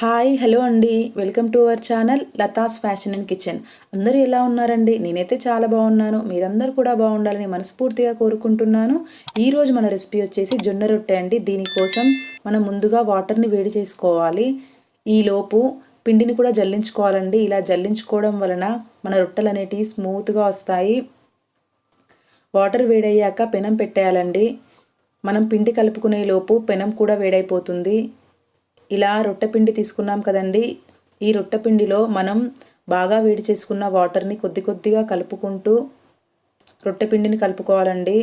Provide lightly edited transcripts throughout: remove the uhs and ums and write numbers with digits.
Hi hello అండి. Welcome to our channel Latha's fashion and kitchen. అందరూ ఎలా ఉన్నారండి? నేనైతే చాలా బాగున్నాను. మీరందరూ కూడా బాగుండాలని మనస్ఫూర్తిగా కోరుకుంటున్నాను. ఈరోజు మన రెసిపీ వచ్చేసి జొన్న రొట్టె అండి. దీనికోసం మనం ముందుగా వాటర్ని వేడి చేసుకోవాలి. ఈలోపు పిండిని కూడా జల్లించుకోవాలండి. ఇలా జల్లించుకోవడం వలన మన రొట్టెలు అనేటివి స్మూత్గా వస్తాయి. వాటర్ వేడయ్యాక పెనం పెట్టేయాలండి. మనం పిండి కలుపుకునే లోపు పెనం కూడా వేడైపోతుంది. ఇలా రొట్టె పిండి తీసుకున్నాం కదండి. ఈ రొట్టె పిండిలో మనం బాగా వేడి చేసుకున్న వాటర్ని కొద్ది కొద్దిగా కలుపుకుంటూ రొట్టె పిండిని కలుపుకోవాలండి.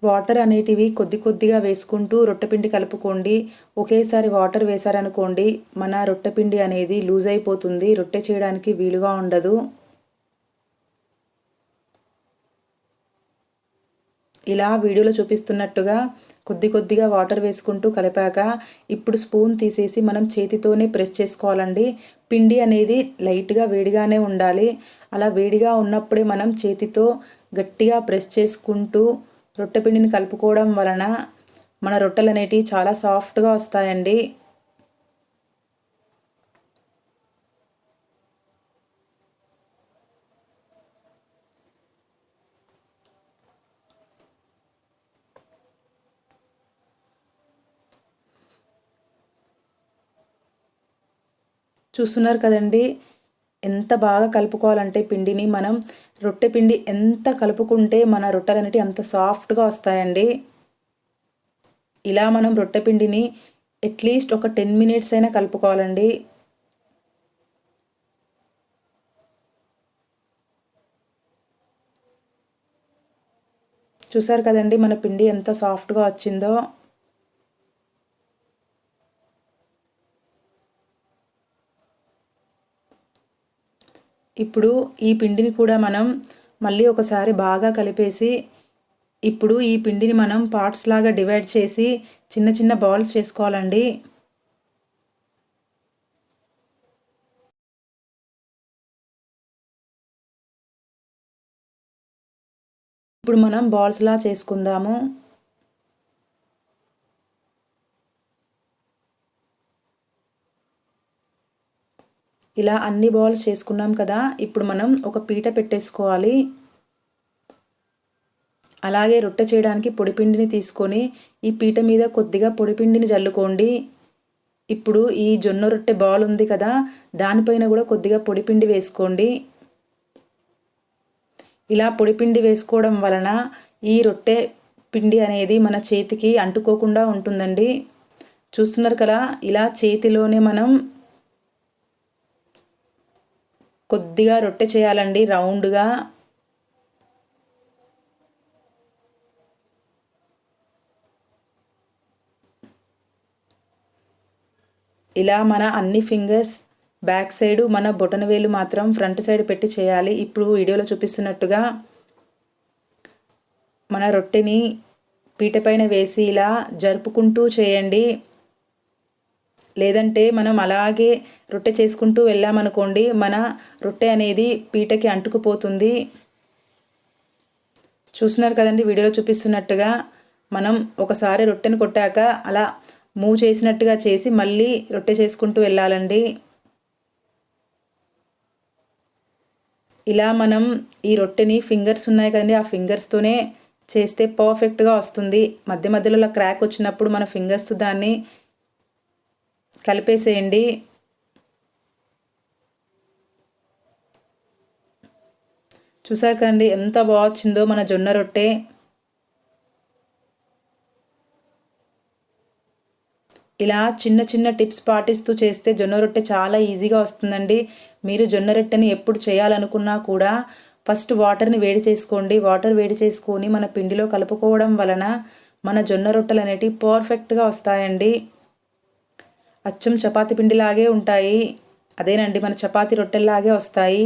వాటర్ అనేటివి కొద్ది కొద్దిగా వేసుకుంటూ రొట్టెపిండి కలుపుకోండి. ఒకేసారి వాటర్ వేశారనుకోండి మన రొట్టెపిండి అనేది లూజ్ అయిపోతుంది. రొట్టె చేయడానికి వీలుగా ఉండదు. ఇలా వీడియోలో చూపిస్తున్నట్టుగా కొద్ది కొద్దిగా వాటర్ వేసుకుంటూ కలిపాక ఇప్పుడు స్పూన్ తీసేసి మనం చేతితోనే ప్రెస్ చేసుకోవాలండి. పిండి అనేది లైట్గా వేడిగానే ఉండాలి. అలా వేడిగా ఉన్నప్పుడే మనం చేతితో గట్టిగా ప్రెస్ చేసుకుంటూ రొట్టె పిండిని కలుపుకోవడం వలన మన రొట్టెలు అనేటివి చాలా సాఫ్ట్గా వస్తాయండి. చూస్తున్నారు కదండి, ఎంత బాగా కలుపుకోవాలంటే పిండిని మనం రొట్టె పిండి ఎంత కలుపుకుంటే మన రొట్టెలు అనేటివి అంత సాఫ్ట్గా వస్తాయండి. ఇలా మనం రొట్టె పిండిని అట్లీస్ట్ ఒక 10 మినిట్స్ అయినా కలుపుకోవాలండి. చూసారు కదండి మన పిండి ఎంత సాఫ్ట్గా వచ్చిందో. ఇప్పుడు ఈ పిండిని కూడా మనం మళ్ళీ ఒకసారి బాగా కలిపేసి ఇప్పుడు ఈ పిండిని మనం పార్ట్స్ లాగా డివైడ్ చేసి చిన్న చిన్న బాల్స్ చేసుకోవాలండి. ఇప్పుడు మనం బాల్స్లా చేసుకుందాము. ఇలా అన్ని బాల్స్ చేసుకున్నాం కదా. ఇప్పుడు మనం ఒక పీట పెట్టేసుకోవాలి. అలాగే రొట్టె చేయడానికి పొడిపిండిని తీసుకొని ఈ పీట మీద కొద్దిగా పొడిపిండిని జల్లుకోండి. ఇప్పుడు ఈ జొన్న రొట్టె బాల్ ఉంది కదా, దానిపైన కూడా కొద్దిగా పొడిపిండి వేసుకోండి. ఇలా పొడిపిండి వేసుకోవడం వలన ఈ రొట్టె పిండి అనేది మన చేతికి అంటుకోకుండా ఉంటుందండి. చూస్తున్నారు కదా, ఇలా చేతిలోనే మనం కొద్దిగా రొట్టె చేయాలండి రౌండ్గా. ఇలా మన అన్ని ఫింగర్స్ బ్యాక్ సైడు మన బొటనవేలు మాత్రం ఫ్రంట్ సైడ్ పెట్టి చేయాలి. ఇప్పుడు వీడియోలో చూపిస్తున్నట్టుగా మన రొట్టెని పీట పైన వేసి ఇలా జరుపుకుంటూ చేయండి. లేదంటే మనం అలాగే రొట్టె చేసుకుంటూ వెళ్ళామనుకోండి మన రొట్టె అనేది పీటకి అంటుకుపోతుంది. చూస్తున్నారు కదండి వీడియోలో చూపిస్తున్నట్టుగా మనం ఒకసారి రొట్టెను కొట్టాక అలా మూవ్ చేసినట్టుగా చేసి మళ్ళీ రొట్టె చేసుకుంటూ వెళ్ళాలండి. ఇలా మనం ఈ రొట్టెని ఫింగర్స్ ఉన్నాయి కదండి, ఆ ఫింగర్స్తోనే చేస్తే పర్ఫెక్ట్గా వస్తుంది. మధ్య మధ్యలో క్రాక్ వచ్చినప్పుడు మన ఫింగర్స్తో దాన్ని కలిపేసేయండి. చూసారు కదండి ఎంత బాగా వచ్చిందో మన జొన్న రొట్టె. ఇలా చిన్న చిన్న టిప్స్ పాటిస్తూ చేస్తే జొన్న రొట్టె చాలా ఈజీగా వస్తుందండి. మీరు జొన్న రొట్టెని ఎప్పుడు చేయాలనుకున్నా కూడా ఫస్ట్ వాటర్ని వేడి చేసుకోండి. వాటర్ వేడి చేసుకొని మన పిండిలో కలుపుకోవడం వలన మన జొన్న రొట్టెలు అనేటివి పర్ఫెక్ట్గా వస్తాయండి. అచ్చం చపాతీ పిండిలాగే ఉంటాయి. అదేనండి మన చపాతీ రొట్టెల్లాగే వస్తాయి.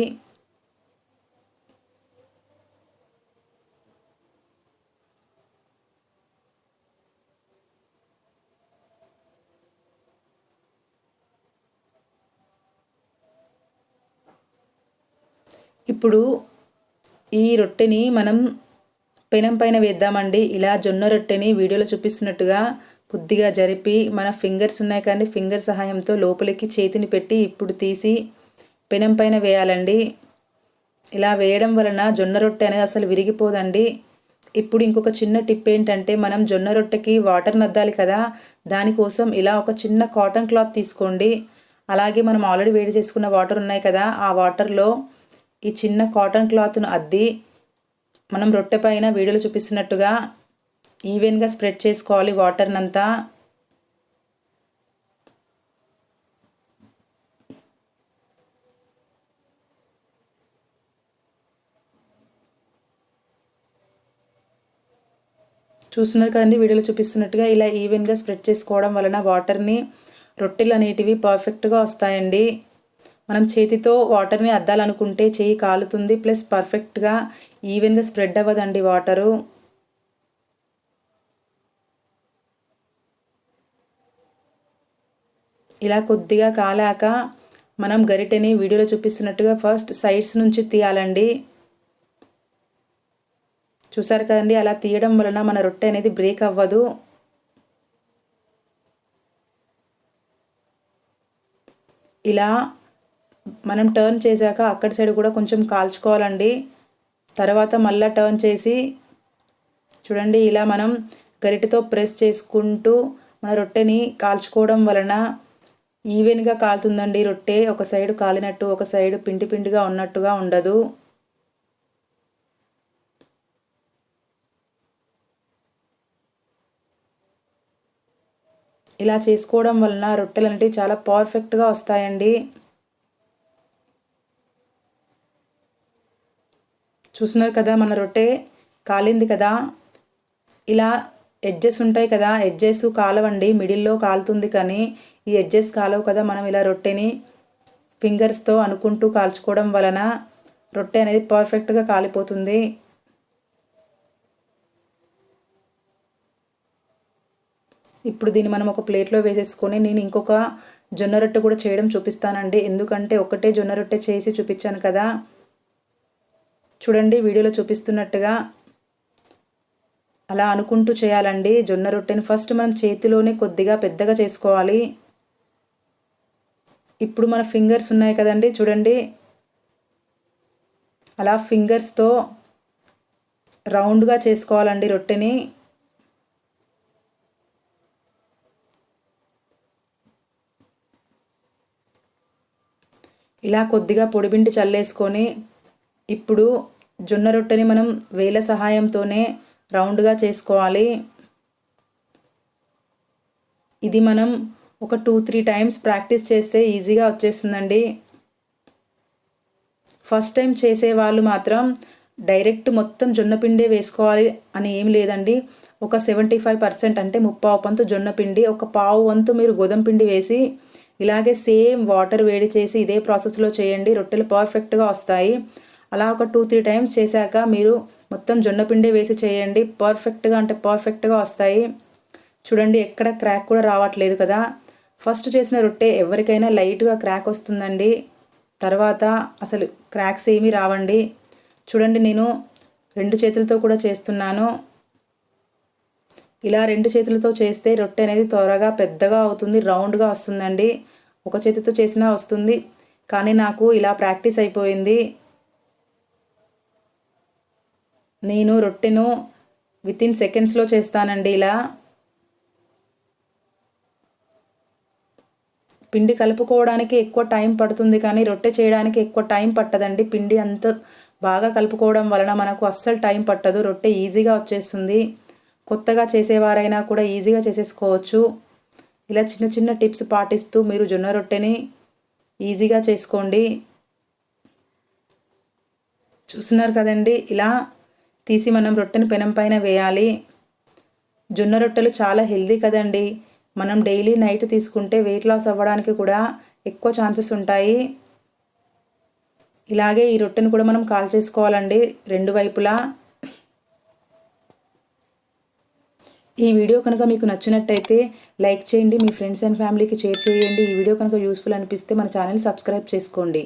ఇప్పుడు ఈ రొట్టెని మనం పెనం పైన వేద్దామండి. ఇలా జొన్న రొట్టెని వీడియోలో చూపిస్తున్నట్టుగా కొద్దిగా జరిపి మన ఫింగర్స్ ఉన్నాయి కానీ ఫింగర్ సహాయంతో లోపలికి చేతిని పెట్టి ఇప్పుడు తీసి పెనం పైన వేయాలండి. ఇలా వేయడం వలన జొన్న రొట్టె అనేది అసలు విరిగిపోదండి. ఇప్పుడు ఇంకొక చిన్న టిప్ ఏంటంటే మనం జొన్న రొట్టెకి వాటర్ నద్దాలి కదా, దానికోసం ఇలా ఒక చిన్న కాటన్ క్లాత్ తీసుకోండి. అలాగే మనం ఆల్రెడీ వేడి చేసుకున్న వాటర్ ఉన్నాయి కదా, ఆ వాటర్లో ఈ చిన్న కాటన్ క్లాత్ను అద్ది మనం రొట్టె పైన వీడియోలో చూపిస్తున్నట్టుగా ఈవెన్గా స్ప్రెడ్ చేసుకోవాలి వాటర్నంతా. చూస్తున్నారు కదండి వీడియోలో చూపిస్తున్నట్టుగా ఇలా ఈవెన్గా స్ప్రెడ్ చేసుకోవడం వలన వాటర్ని రొట్టెలు అనేటివి పర్ఫెక్ట్గా వస్తాయండి. మనం చేతితో వాటర్ని అద్దాలనుకుంటే చేయి కాలుతుంది, ప్లస్ పర్ఫెక్ట్గా ఈవెన్గా స్ప్రెడ్ అవ్వదండి వాటరు. ఇలా కొద్దిగా కాలాక మనం గరిటెని వీడియోలో చూపిస్తున్నట్టుగా ఫస్ట్ సైడ్స్ నుంచి తీయాలండి. చూసారు కదండి, అలా తీయడం వలన మన రొట్టె అనేది బ్రేక్ అవ్వదు. ఇలా మనం టర్న్ చేశాక అక్కడి సైడ్ కూడా కొంచెం కాల్చుకోవాలండి. తర్వాత మళ్ళీ టర్న్ చేసి చూడండి, ఇలా మనం గరిటెతో ప్రెస్ చేసుకుంటూ మన రొట్టెని కాల్చుకోవడం వలన ఈవెన్గా కాలుతుందండి రొట్టె. ఒక సైడ్ కాలినట్టు ఒక సైడ్ పిండి పిండిగా ఉన్నట్టుగా ఉండదు. ఇలా చేసుకోవడం వలన రొట్టెలు అనేవి చాలా పర్ఫెక్ట్గా వస్తాయండి. చూస్తున్నారు కదా, మన రొట్టె కాలింది కదా. ఇలా ఎడ్జెస్ ఉంటాయి కదా, ఎడ్జెస్ కాలవండి, మిడిల్లో కాలుతుంది కానీ ఈ ఎడ్జెస్ కాలవు కదా. మనం ఇలా రొట్టెని ఫింగర్స్తో అనుకుంటూ కాల్చుకోవడం వలన రొట్టె అనేది పర్ఫెక్ట్గా కాలిపోతుంది. ఇప్పుడు దీన్ని మనం ఒక ప్లేట్లో వేసేసుకొని నేను ఇంకొక జొన్న రొట్టె కూడా చేయడం చూపిస్తానండి. ఎందుకంటే ఒకటే జొన్న రొట్టె చేసి చూపించాను కదా. చూడండి వీడియోలో చూపిస్తున్నట్టుగా అలా అనుకుంటూ చేయాలండి. జొన్న రొట్టెని ఫస్ట్ మనం చేతిలోనే కొద్దిగా పెద్దగా చేసుకోవాలి. ఇప్పుడు మన ఫింగర్స్ ఉన్నాయి కదండి, చూడండి అలా ఫింగర్స్తో రౌండ్గా చేసుకోవాలండి రొట్టెని. ఇలా కొద్దిగా పొడిపిండి చల్లేసుకొని ఇప్పుడు జొన్న రొట్టెని మనం వేళ్ళ సహాయంతోనే రౌండ్గా చేసుకోవాలి. ఇది మనం ఒక 2-3 టైమ్స్ ప్రాక్టీస్ చేస్తే ఈజీగా వచ్చేస్తుందండి. ఫస్ట్ టైం చేసే వాళ్ళు మాత్రం డైరెక్ట్ మొత్తం జొన్న పిండే వేసుకోవాలి అని ఏం లేదండి. ఒక 75% అంటే 50 వంతు జొన్న పిండి, ఒక 1/2 వంతు మీరు గోధుమ పిండి వేసి ఇలాగే సేమ్ వాటర్ వేడి చేసి ఇదే ప్రాసెస్లో చేయండి. రొట్టెలు పర్ఫెక్ట్గా వస్తాయి. అలా ఒక 2-3 టైమ్స్ చేశాక మీరు మొత్తం జొన్న పిండే వేసి చేయండి. పర్ఫెక్ట్గా అంటే పర్ఫెక్ట్గా వస్తాయి. చూడండి ఎక్కడ క్రాక్ కూడా రావట్లేదు కదా. ఫస్ట్ చేసిన రొట్టె ఎవరికైనా లైట్గా క్రాక్ వస్తుందండి, తర్వాత అసలు క్రాక్స్ ఏమీ రావండి. చూడండి నేను 2 చేతులతో కూడా చేస్తున్నాను. ఇలా 2 చేతులతో చేస్తే రొట్టె అనేది త్వరగా పెద్దగా అవుతుంది, రౌండ్గా వస్తుందండి. ఒక చేతితో చేసినా వస్తుంది, కానీ నాకు ఇలా ప్రాక్టీస్ అయిపోయింది. నేను రొట్టెను వితిన్ సెకండ్స్లో చేస్తానండి. ఇలా పిండి కలుపుకోవడానికి ఎక్కువ టైం పడుతుంది కానీ రొట్టె చేయడానికి ఎక్కువ టైం పట్టదండి. పిండి అంత బాగా కలుపుకోవడం వలన మనకు అస్సలు టైం పట్టదు, రొట్టె ఈజీగా వచ్చేస్తుంది. కొత్తగా చేసేవారైనా కూడా ఈజీగా చేసేసుకోవచ్చు. ఇలా చిన్న చిన్న టిప్స్ పాటిస్తూ మీరు జొన్న రొట్టెని ఈజీగా చేసుకోండి. చూస్తున్నారు కదండి, ఇలా తీసి మనం రొట్టెని పెనం పైన వేయాలి. జొన్న రొట్టెలు చాలా హెల్దీ కదండి. మనం డైలీ నైట్ తీసుకుంటే వెయిట్ లాస్ అవ్వడానికి కూడా ఎక్కువ ఛాన్సెస్ ఉంటాయి. ఇలాగే ఈ రొట్టెను కూడా మనం కాల్చేసుకోవాలండి 2 వైపులా. ఈ వీడియో కనుక మీకు నచ్చినట్టయితే లైక్ చేయండి, మీ ఫ్రెండ్స్ అండ్ ఫ్యామిలీకి షేర్ చేయండి. ఈ వీడియో కనుక యూస్ఫుల్ అనిపిస్తే మన ఛానల్ సబ్స్క్రైబ్ చేసుకోండి.